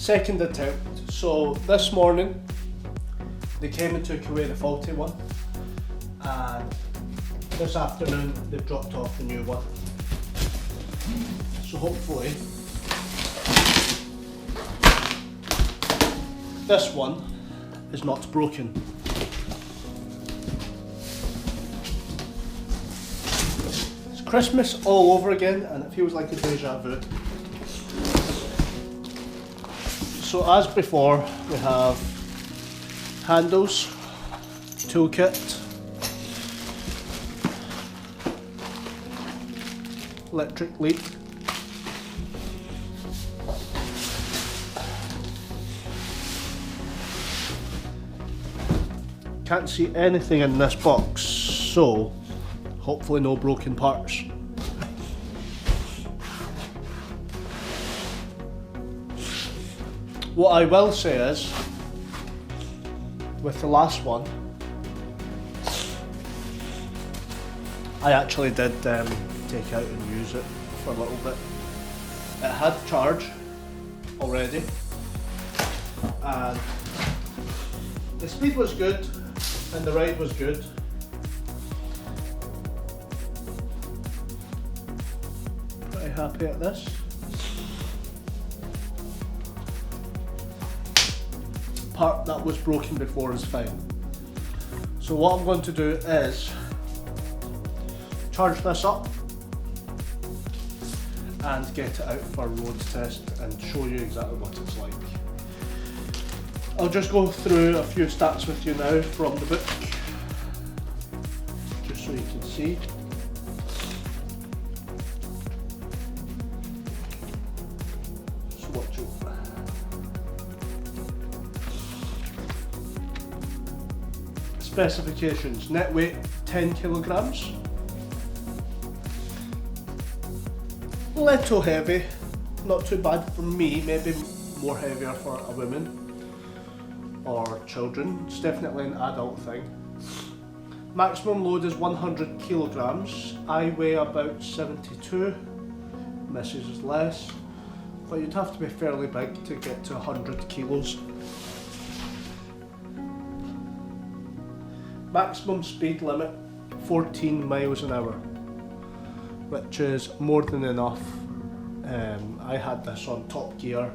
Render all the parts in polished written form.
Second attempt. So this morning they came and took away the faulty one, and this afternoon they've dropped off the new one. So hopefully this one is not broken. It's Christmas all over again, and it feels like a deja vu. So as before, we have handles, toolkit, electric lead, can't see anything in this box, so hopefully no broken parts. What I will say is, with the last one, I actually did take out and use it for a little bit. It had charge already, and the speed was good and the ride was good. Pretty happy at this. Part that was broken before is fine. So what I'm going to do is charge this up and get it out for a road test and show you exactly what it's like. I'll just go through a few stats with you now from the book, just so you can see. Swatch over. Specifications: net weight 10 kilograms. Little heavy, not too bad for me, maybe more heavier for a woman or children. It's definitely an adult thing. Maximum load is 100 kilograms. I weigh about 72, Mrs. is less, but you'd have to be fairly big to get to 100 kilos. Maximum speed limit 14 miles an hour, which is more than enough. I had this on top gear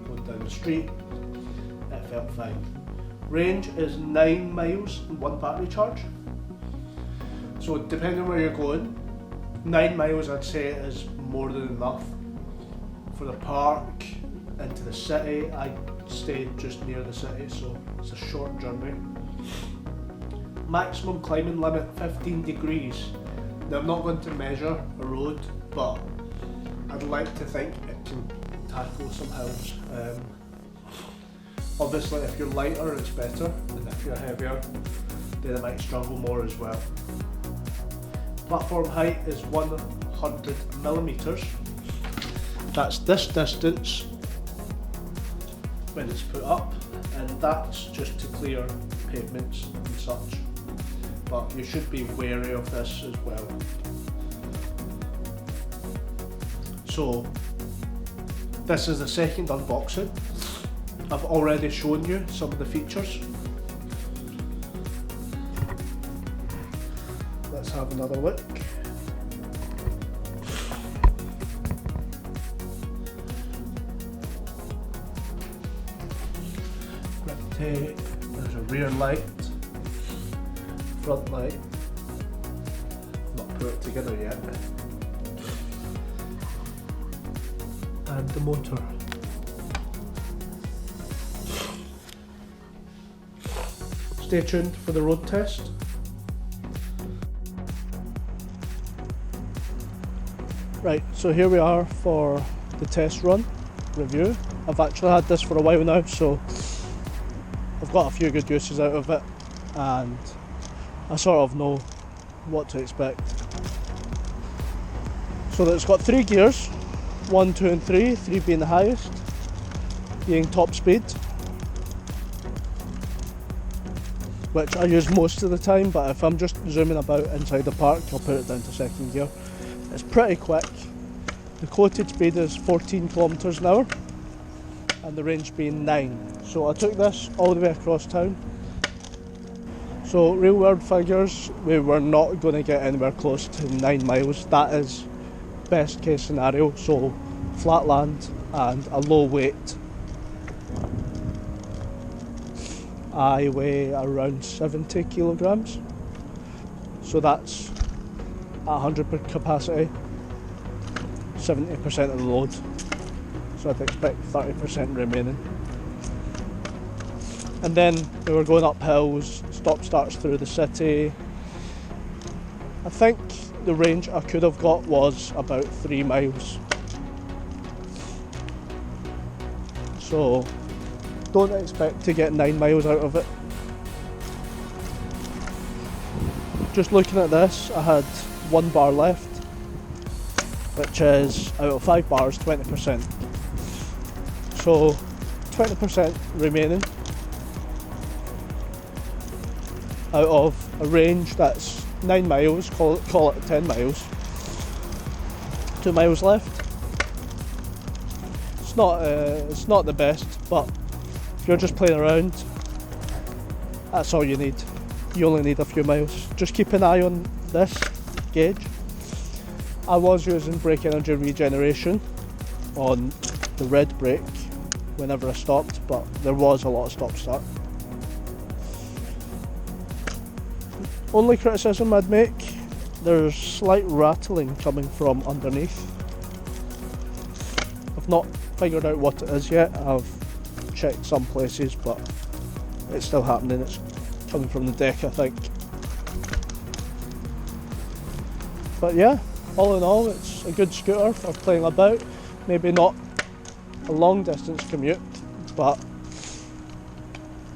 going down the street, it felt fine. Range is 9 miles in one battery charge, so depending on where you're going, 9 miles I'd say is more than enough. For the park, into the city, I stayed just near the city, so it's a short journey. Maximum climbing limit 15 degrees. Now I'm not going to measure a road, but I'd like to think it can tackle some hills. Obviously if you're lighter it's better, and if you're heavier then it might struggle more as well. Platform height is 100 millimeters. That's this distance when it's put up, and that's just to clear pavements and such. But you should be wary of this as well. So this is the second unboxing. I've already shown you some of the features. Let's have another look. Grip tape, there's a rear light, front light, not put it together yet, and the motor. Stay tuned for the road test. Right, so here we are for the test run review. I've actually had this for a while now, so I've got a few good uses out of it, and I sort of know what to expect. So it's got 3 gears, 1, 2 and 3, 3 being the highest, being top speed, which I use most of the time, but if I'm just zooming about inside the park I'll put it down to 2nd gear. It's pretty quick. The quoted speed is 14 kilometers an hour. and the range being 9. So I took this all the way across town. So real world figures, we were not going to get anywhere close to 9 miles. That is best case scenario, so flat land and a low weight. I weigh around 70 kilograms, so that's 100 per capacity, 70% of the load, so I'd expect 30% remaining. And then we were going up hills, stop starts through the city. I think the range I could have got was about 3 miles. So don't expect to get 9 miles out of it. Just looking at this, I had 1 bar left, which is out of 5 bars, 20%. So 20% remaining out of a range that's 9 miles, call it 10 miles. 2 miles left. It's not the best, but if you're just playing around, that's all you need. You only need a few miles. Just keep an eye on this gauge. I was using brake energy regeneration on the red brake whenever I stopped, but there was a lot of stop-start. Only criticism I'd make, there's slight rattling coming from underneath. I've not figured out what it is yet. I've checked some places, but it's still happening. It's coming from the deck, I think. But yeah, all in all, it's a good scooter for playing about. Maybe not a long distance commute, but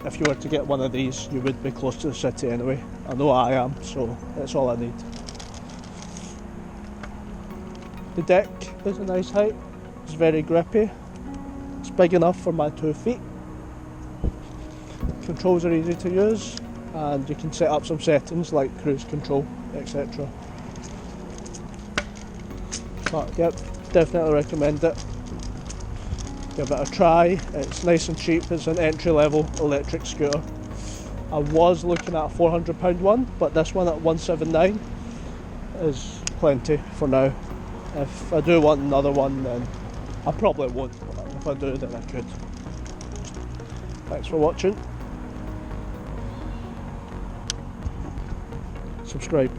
if you were to get one of these, you would be close to the city anyway. I know I am, so that's all I need. The deck is a nice height. It's very grippy. It's big enough for my 2 feet. Controls are easy to use, and you can set up some settings like cruise control, etc. But yep, definitely recommend it. Give it a try. It's nice and cheap. It's an entry-level electric scooter. I was looking at a £400 one, but this one at £179 is plenty for now. If I do want another one, then I probably won't, but if I do, then I could. Thanks for watching. Subscribe.